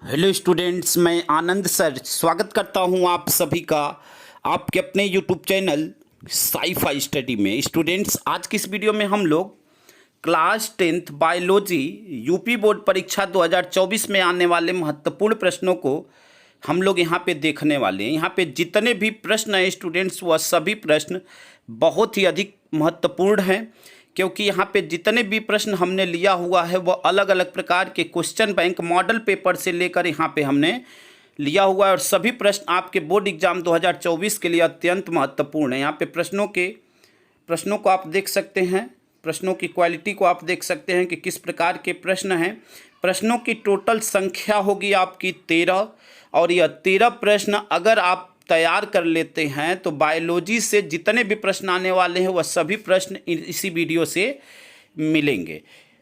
Hello students, मैं आनंद sir स्वागत करता हूं आप सभी का आपके अपने यूट्यूब चैनल साई-फाई स्टडी में। स्टूडेंट्स, आज की इस वीडियो में हम लोग class 10th biology UP board परीक्षा 2024 में आने वाले महत्वपूर्ण प्रश्नों को हम लोग यहाँ पे देखने वाले हैं। यहाँ पे जितने भी प्रश्न हैं स्टूडेंट्स, वह सभी प्रश्न बहुत ही अधिक महत्वपूर्ण हैं, क्योंकि यहाँ पे जितने भी प्रश्न हमने लिया हुआ है वह अलग अलग प्रकार के क्वेश्चन बैंक मॉडल पेपर से लेकर यहाँ पे हमने लिया हुआ है और सभी प्रश्न आपके बोर्ड एग्जाम 2024 के लिए अत्यंत महत्वपूर्ण है। यहाँ पे प्रश्नों को आप देख सकते हैं, प्रश्नों की क्वालिटी को आप देख सकते हैं कि किस प्रकार के प्रश्न हैं। प्रश्नों की टोटल संख्या होगी आपकी 13 और यह 13 प्रश्न अगर आप तैयार कर लेते हैं तो बायोलॉजी से जितने भी प्रश्न आने वाले हैं वह सभी प्रश्न इसी वीडियो से मिलेंगे।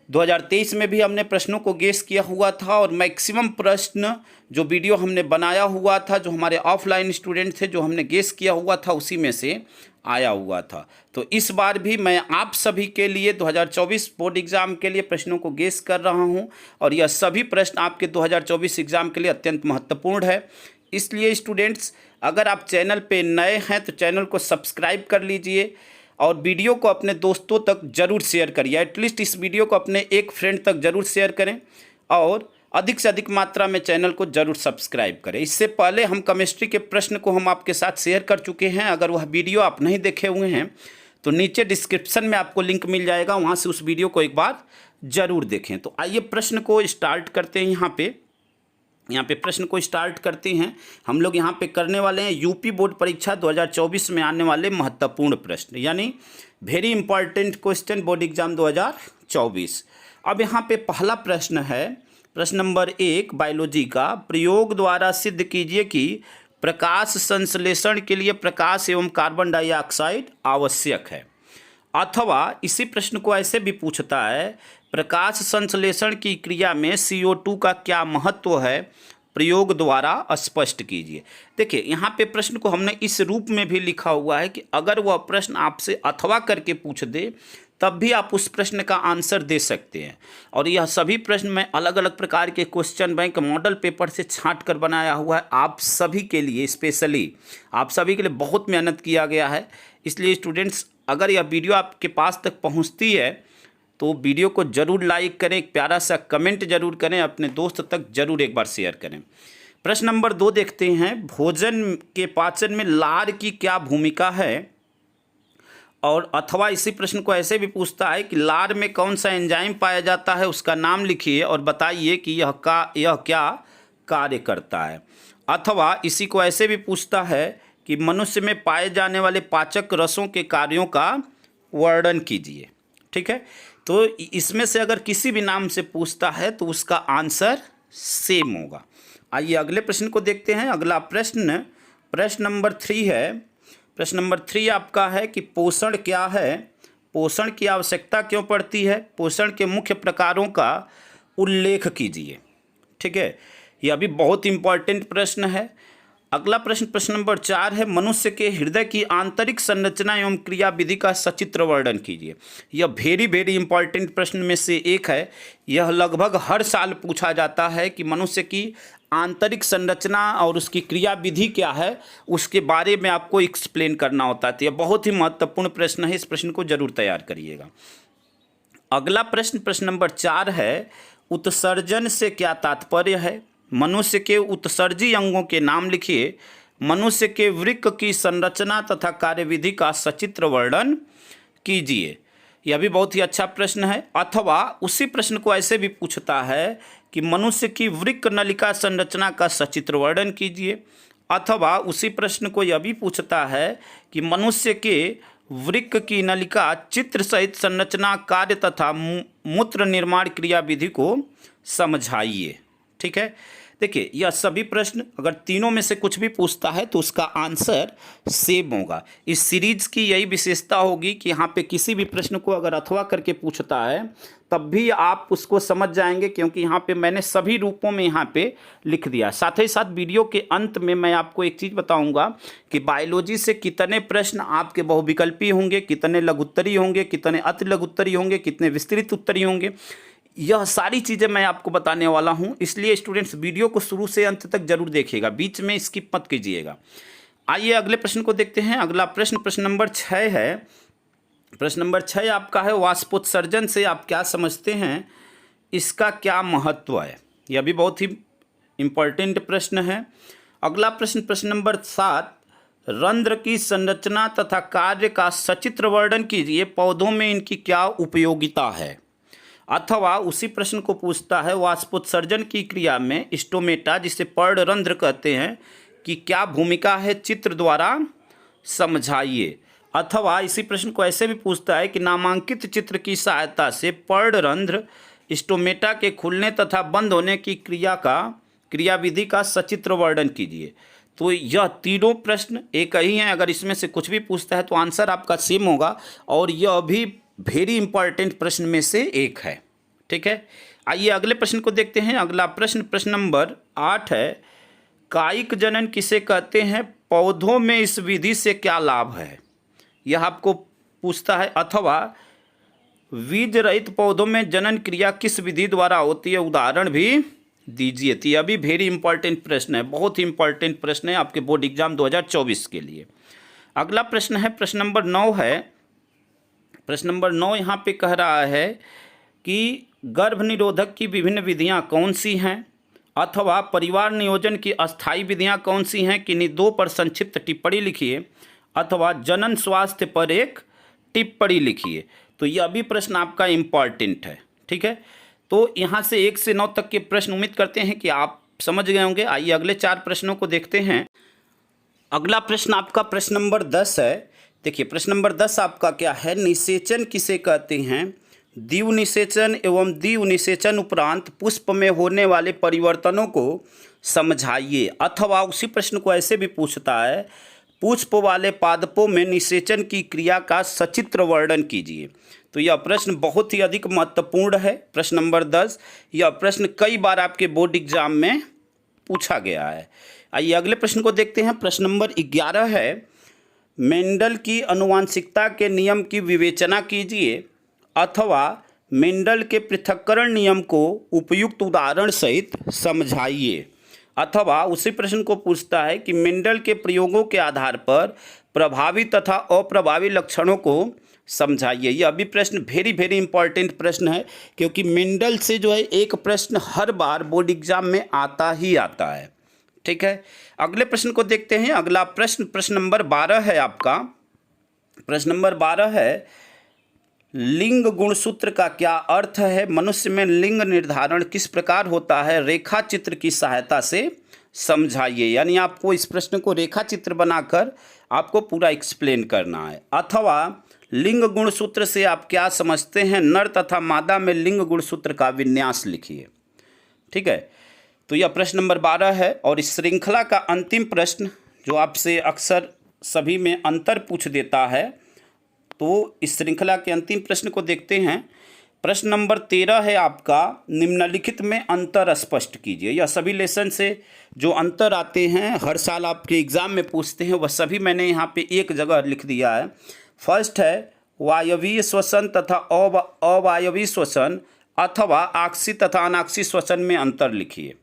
2023 में भी हमने प्रश्नों को गेस किया हुआ था और मैक्सिमम प्रश्न जो वीडियो हमने बनाया हुआ था, जो हमारे ऑफलाइन स्टूडेंट थे, जो हमने गेस किया हुआ था, उसी में से आया हुआ था। तो इस बार भी मैं आप सभी के लिए 2024 बोर्ड एग्ज़ाम के लिए प्रश्नों को गेस कर रहा हूं और यह सभी प्रश्न आपके 2024 एग्ज़ाम के लिए अत्यंत महत्वपूर्ण है। इसलिए स्टूडेंट्स, अगर आप चैनल पे नए हैं तो चैनल को सब्सक्राइब कर लीजिए और वीडियो को अपने दोस्तों तक ज़रूर शेयर करिए। एटलीस्ट इस वीडियो को अपने एक फ्रेंड तक ज़रूर शेयर करें और अधिक से अधिक मात्रा में चैनल को ज़रूर सब्सक्राइब करें। इससे पहले हम केमिस्ट्री के प्रश्न को हम आपके साथ शेयर कर चुके हैं। अगर वह वीडियो आप नहीं देखे हुए हैं तो नीचे डिस्क्रिप्शन में आपको लिंक मिल जाएगा, वहाँ से उस वीडियो को एक बार ज़रूर देखें। तो आइए प्रश्न को स्टार्ट करते हैं। यहाँ पे प्रश्न को स्टार्ट करते हैं। हम लोग यहाँ पे करने वाले हैं यूपी बोर्ड परीक्षा 2024 में आने वाले महत्वपूर्ण प्रश्न, यानी very important question board exam 2024। अब यहाँ पे पहला प्रश्न है, प्रश्न नंबर 1 बायोलॉजी का। प्रयोग द्वारा सिद्ध कीजिए कि प्रकाश संश्लेषण के लिए प्रकाश एवं कार्बन डाइऑक्साइड आवश्यक है। अथवा इसी प्रश्न को ऐसे भी पूछता है, प्रकाश संश्लेषण की क्रिया में CO2 का क्या महत्व है, प्रयोग द्वारा स्पष्ट कीजिए। देखिए, यहाँ पे प्रश्न को हमने इस रूप में भी लिखा हुआ है कि अगर वह प्रश्न आपसे अथवा करके पूछ दे तब भी आप उस प्रश्न का आंसर दे सकते हैं। और यह सभी प्रश्न मैं अलग अलग प्रकार के क्वेश्चन बैंक मॉडल पेपर से छांट कर बनाया हुआ है आप सभी के लिए, स्पेशली आप सभी के लिए बहुत मेहनत किया गया है। इसलिए स्टूडेंट्स, अगर यह वीडियो आपके पास तक पहुंचती है तो वीडियो को ज़रूर लाइक करें, एक प्यारा सा कमेंट जरूर करें, अपने दोस्त तक ज़रूर एक बार शेयर करें। प्रश्न नंबर 2 देखते हैं, भोजन के पाचन में लार की क्या भूमिका है। और अथवा इसी प्रश्न को ऐसे भी पूछता है कि लार में कौन सा एंजाइम पाया जाता है, उसका नाम लिखिए और बताइए कि यह क्या कार्य करता है। अथवा इसी को ऐसे भी पूछता है कि मनुष्य में पाए जाने वाले पाचक रसों के कार्यों का वर्णन कीजिए। ठीक है, तो इसमें से अगर किसी भी नाम से पूछता है तो उसका आंसर सेम होगा। आइए अगले प्रश्न को देखते हैं। अगला प्रश्न नंबर 3 है। प्रश्न नंबर 3 आपका है कि पोषण क्या है, पोषण की आवश्यकता क्यों पड़ती है, पोषण के मुख्य प्रकारों का उल्लेख कीजिए। ठीक है, यह भी बहुत इंपॉर्टेंट प्रश्न है। अगला प्रश्न नंबर 4 है, मनुष्य के हृदय की आंतरिक संरचना एवं क्रियाविधि का सचित्र वर्णन कीजिए। यह वेरी इंपॉर्टेंट प्रश्न में से एक है। यह लगभग हर साल पूछा जाता है कि मनुष्य की आंतरिक संरचना और उसकी क्रियाविधि क्या है, उसके बारे में आपको एक्सप्लेन करना होता है। तो यह बहुत ही महत्वपूर्ण प्रश्न है, इस प्रश्न को जरूर तैयार करिएगा। अगला प्रश्न नंबर 4 है, उत्सर्जन से क्या तात्पर्य है, मनुष्य के उत्सर्जी अंगों के नाम लिखिए, मनुष्य के वृक्क की संरचना तथा कार्यविधि का सचित्र वर्णन कीजिए। यह भी बहुत ही अच्छा प्रश्न है। अथवा उसी प्रश्न को ऐसे भी पूछता है कि मनुष्य की वृक्क नलिका संरचना का सचित्र वर्णन कीजिए। अथवा उसी प्रश्न को यह भी पूछता है कि मनुष्य के वृक्क की नलिका चित्र सहित संरचना, कार्य तथा मूत्र निर्माण क्रियाविधि को समझाइए। ठीक है, देखिए, यह सभी प्रश्न अगर तीनों में से कुछ भी पूछता है तो उसका आंसर सेम होगा। इस सीरीज की यही विशेषता होगी कि यहाँ पे किसी भी प्रश्न को अगर अथवा करके पूछता है तब भी आप उसको समझ जाएंगे, क्योंकि यहाँ पे मैंने सभी रूपों में यहाँ पे लिख दिया। साथ ही साथ वीडियो के अंत में मैं आपको एक चीज़ बताऊँगा कि बायोलॉजी से कितने प्रश्न आपके बहुविकल्पी होंगे, कितने लघुत्तरी होंगे, कितने अति लघुत्तरी होंगे, कितने विस्तृत उत्तरी होंगे। यह सारी चीज़ें मैं आपको बताने वाला हूं, इसलिए स्टूडेंट्स वीडियो को शुरू से अंत तक जरूर देखिएगा, बीच में स्किप मत कीजिएगा। आइए अगले प्रश्न को देखते हैं। अगला प्रश्न प्रश्न नंबर 6 है। प्रश्न नंबर 6 आपका है, वाष्पोत्सर्जन से आप क्या समझते हैं, इसका क्या महत्व है। यह भी बहुत ही इम्पोर्टेंट प्रश्न है। अगला प्रश्न प्रश्न नंबर 7, रंध्र की संरचना तथा कार्य का सचित्र वर्णन कीजिए, पौधों में इनकी क्या उपयोगिता है। अथवा उसी प्रश्न को पूछता है, वाष्पोत्सर्जन की क्रिया में स्टोमेटा, जिसे पर्णरंध्र कहते हैं, कि क्या भूमिका है, चित्र द्वारा समझाइए। अथवा इसी प्रश्न को ऐसे भी पूछता है कि नामांकित चित्र की सहायता से पर्णरंध्र स्टोमेटा के खुलने तथा बंद होने की क्रियाविधि का सचित्र वर्णन कीजिए। तो यह तीनों प्रश्न एक ही हैं। अगर इसमें से कुछ भी पूछता है तो आंसर आपका सेम होगा, और यह भी वेरी इंपॉर्टेंट प्रश्न में से एक है। ठीक है, आइए अगले प्रश्न को देखते हैं। अगला प्रश्न प्रश्न नंबर 8 है, कायिक जनन किसे कहते हैं, पौधों में इस विधि से क्या लाभ है। यह आपको पूछता है। अथवा बीज रहित पौधों में जनन क्रिया किस विधि द्वारा होती है, उदाहरण भी दीजिए। तो यह भी वेरी इंपॉर्टेंट प्रश्न है, बहुत ही इंपॉर्टेंट प्रश्न है आपके बोर्ड एग्जाम 2024 के लिए। अगला प्रश्न है प्रश्न नंबर 9 है। प्रश्न नंबर 9 यहाँ पे कह रहा है कि गर्भ निरोधक की विभिन्न विधियाँ कौन सी हैं, अथवा परिवार नियोजन की अस्थायी विधियाँ कौन सी हैं, किन्हीं दो पर संक्षिप्त टिप्पणी लिखिए, अथवा जनन स्वास्थ्य पर एक टिप्पणी लिखिए। तो यह भी प्रश्न आपका इम्पॉर्टेंट है। ठीक है, तो यहाँ से 1 से 9 तक के प्रश्न उम्मीद करते हैं कि आप समझ गए होंगे। आइए अगले 4 प्रश्नों को देखते हैं। अगला प्रश्न आपका प्रश्न नंबर 10 है। देखिए प्रश्न नंबर 10 आपका क्या है, निषेचन किसे कहते हैं, द्विव निषेचन एवं द्विव निषेचन उपरांत पुष्प में होने वाले परिवर्तनों को समझाइए। अथवा उसी प्रश्न को ऐसे भी पूछता है, पुष्प वाले पादपों में निषेचन की क्रिया का सचित्र वर्णन कीजिए। तो यह प्रश्न बहुत ही अधिक महत्वपूर्ण है। प्रश्न नंबर 10, यह प्रश्न कई बार आपके बोर्ड एग्जाम में पूछा गया है। आइए अगले प्रश्न को देखते हैं। प्रश्न नंबर 11 है, मेंडल की आनुवंशिकता के नियम की विवेचना कीजिए, अथवा मेंडल के पृथक्करण नियम को उपयुक्त उदाहरण सहित समझाइए। अथवा उसी प्रश्न को पूछता है कि मेंडल के प्रयोगों के आधार पर प्रभावी तथा अप्रभावी लक्षणों को समझाइए। यह भी प्रश्न वेरी इंपॉर्टेंट प्रश्न है, क्योंकि मेंडल से जो है एक प्रश्न हर बार बोर्ड एग्जाम में आता ही आता है। ठीक है, अगले प्रश्न को देखते हैं। अगला प्रश्न प्रश्न नंबर 12 है आपका। प्रश्न नंबर 12 है, लिंग गुणसूत्र का क्या अर्थ है, मनुष्य में लिंग निर्धारण किस प्रकार होता है, रेखा चित्र की सहायता से समझाइए। यानी आपको इस प्रश्न को रेखा चित्र बनाकर आपको पूरा एक्सप्लेन करना है। अथवा लिंग गुणसूत्र से आप क्या समझते हैं, नर तथा मादा में लिंग गुणसूत्र का विन्यास लिखिए। ठीक है, तो यह प्रश्न नंबर 12 है। और इस श्रृंखला का अंतिम प्रश्न जो आपसे अक्सर सभी में अंतर पूछ देता है, तो इस श्रृंखला के अंतिम प्रश्न को देखते हैं। प्रश्न नंबर 13 है आपका, निम्नलिखित में अंतर स्पष्ट कीजिए। यह सभी लेसन से जो अंतर आते हैं, हर साल आपके एग्जाम में पूछते हैं, वह सभी मैंने यहाँ पे एक जगह लिख दिया है। फर्स्ट है वायवीय श्वसन तथा अवायवीय श्वसन, अथवा आक्सी तथा अनाक्सी श्वसन में अंतर लिखिए।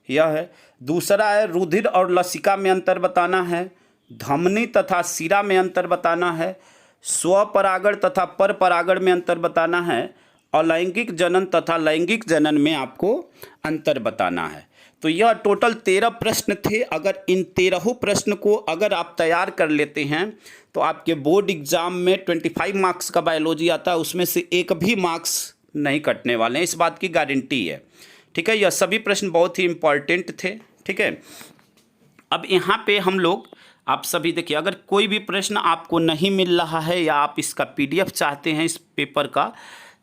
यह है। दूसरा है रुधिर और लसिका में अंतर बताना है, धमनी तथा शिरा में अंतर बताना है, स्वपरागण तथा परपरागण में अंतर बताना है, अलैंगिक जनन तथा लैंगिक जनन में आपको अंतर बताना है। तो यह टोटल 13 प्रश्न थे। अगर इन 13 प्रश्न को अगर आप तैयार कर लेते हैं तो आपके बोर्ड एग्जाम में 25 मार्क्स का बायोलॉजी आता है, उसमें से एक भी मार्क्स नहीं कटने वाले हैं, इस बात की गारंटी है। ठीक है, यह सभी प्रश्न बहुत ही इम्पॉर्टेंट थे। ठीक है, अब यहाँ पे हम लोग आप सभी देखिए, अगर कोई भी प्रश्न आपको नहीं मिल रहा है या आप इसका PDF चाहते हैं इस पेपर का,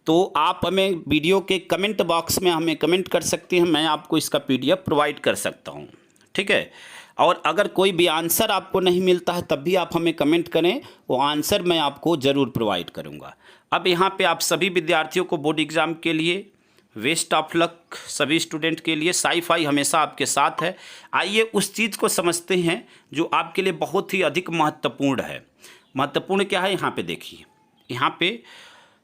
तो आप हमें वीडियो के कमेंट बॉक्स में हमें कमेंट कर सकते हैं, मैं आपको इसका PDF प्रोवाइड कर सकता हूँ। ठीक है, और अगर कोई भी आंसर आपको नहीं मिलता है तब भी आप हमें कमेंट करें, वो आंसर मैं आपको ज़रूर प्रोवाइड करूँगा। अब यहाँ पे आप सभी विद्यार्थियों को बोर्ड एग्ज़ाम के लिए वेस्ट ऑफ लक, सभी स्टूडेंट के लिए साई-फाई हमेशा आपके साथ है। आइए उस चीज़ को समझते हैं जो आपके लिए बहुत ही अधिक महत्वपूर्ण है। महत्वपूर्ण क्या है, यहाँ पे देखिए, यहाँ पे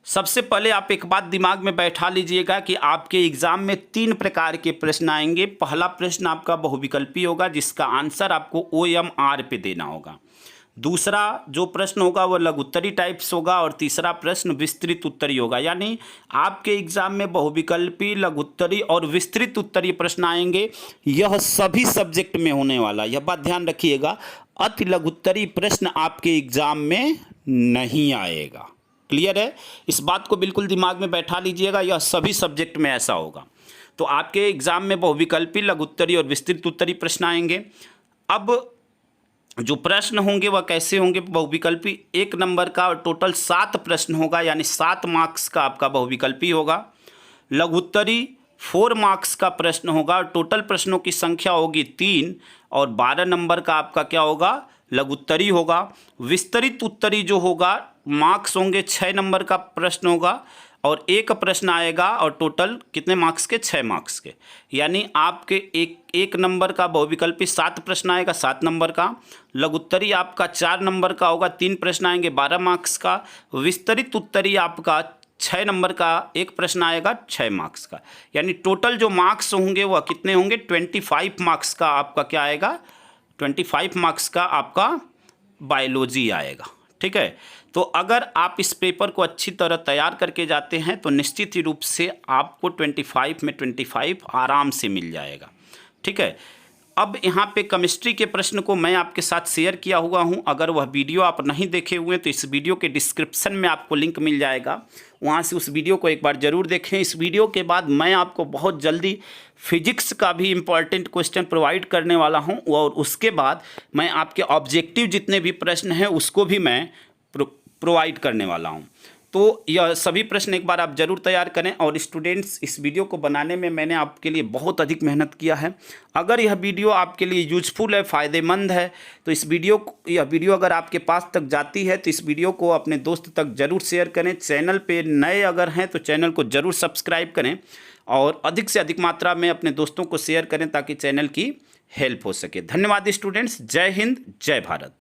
सबसे पहले आप एक बात दिमाग में बैठा लीजिएगा कि आपके एग्जाम में 3 प्रकार के प्रश्न आएंगे। पहला प्रश्न आपका बहुविकल्पी होगा जिसका आंसर आपको OMR पे देना होगा। दूसरा जो प्रश्न होगा वो लघुत्तरी टाइप्स होगा और तीसरा प्रश्न विस्तृत उत्तरी होगा। यानी आपके एग्जाम में बहुविकल्पी, लघुत्तरी और विस्तृत उत्तरीय प्रश्न आएंगे। यह सभी सब्जेक्ट में होने वाला, यह बात ध्यान रखिएगा। अति लघुत्तरी प्रश्न आपके एग्जाम में नहीं आएगा। क्लियर है? इस बात को बिल्कुल दिमाग में बैठा लीजिएगा, यह सभी सब्जेक्ट में ऐसा होगा। तो आपके एग्जाम में बहुविकल्पी, लघुत्तरी और विस्तृत उत्तरी प्रश्न आएंगे। अब जो प्रश्न होंगे वह कैसे होंगे? बहुविकल्पी 1 नंबर का और टोटल 7 प्रश्न होगा, यानी 7 मार्क्स का आपका बहुविकल्पी होगा। लघुत्तरी 4 मार्क्स का प्रश्न होगा और टोटल प्रश्नों की संख्या होगी 3 और 12 नंबर का आपका क्या होगा? लघुत्तरी होगा। विस्तृत उत्तरी जो होगा मार्क्स होंगे 6 नंबर का प्रश्न होगा और एक प्रश्न आएगा और टोटल कितने मार्क्स के? 6 मार्क्स के। यानी आपके एक नंबर का बहुविकल्पी 7 प्रश्न आएगा 7 नंबर का। लघुत्तरी आपका 4 नंबर का होगा, 3 प्रश्न आएंगे 12 मार्क्स का। विस्तृत उत्तरी आपका 6 नंबर का एक प्रश्न आएगा 6 मार्क्स का। यानी टोटल जो मार्क्स होंगे वह कितने होंगे? 25 मार्क्स का आपका क्या आएगा? 25 मार्क्स का आपका बायोलॉजी आएगा। ठीक है, तो अगर आप इस पेपर को अच्छी तरह तैयार करके जाते हैं तो निश्चित ही रूप से आपको 25 में 25 आराम से मिल जाएगा। ठीक है, अब यहाँ पे केमिस्ट्री के प्रश्न को मैं आपके साथ शेयर किया हुआ हूँ। अगर वह वीडियो आप नहीं देखे हुए तो इस वीडियो के डिस्क्रिप्शन में आपको लिंक मिल जाएगा, वहाँ से उस वीडियो को एक बार ज़रूर देखें। इस वीडियो के बाद मैं आपको बहुत जल्दी फिजिक्स का भी इम्पॉर्टेंट क्वेश्चन प्रोवाइड करने वाला हूँ और उसके बाद मैं आपके ऑब्जेक्टिव जितने भी प्रश्न हैं उसको भी मैं प्रोवाइड करने वाला हूँ। तो यह सभी प्रश्न एक बार आप जरूर तैयार करें। और स्टूडेंट्स, इस वीडियो को बनाने में मैंने आपके लिए बहुत अधिक मेहनत किया है। अगर यह वीडियो आपके लिए यूजफुल है, फ़ायदेमंद है, तो यह वीडियो अगर आपके पास तक जाती है तो इस वीडियो को अपने दोस्त तक ज़रूर शेयर करें। चैनल पे नए अगर हैं तो चैनल को ज़रूर सब्सक्राइब करें और अधिक से अधिक मात्रा में अपने दोस्तों को शेयर करें ताकि चैनल की हेल्प हो सके। धन्यवाद स्टूडेंट्स। जय हिंद, जय भारत।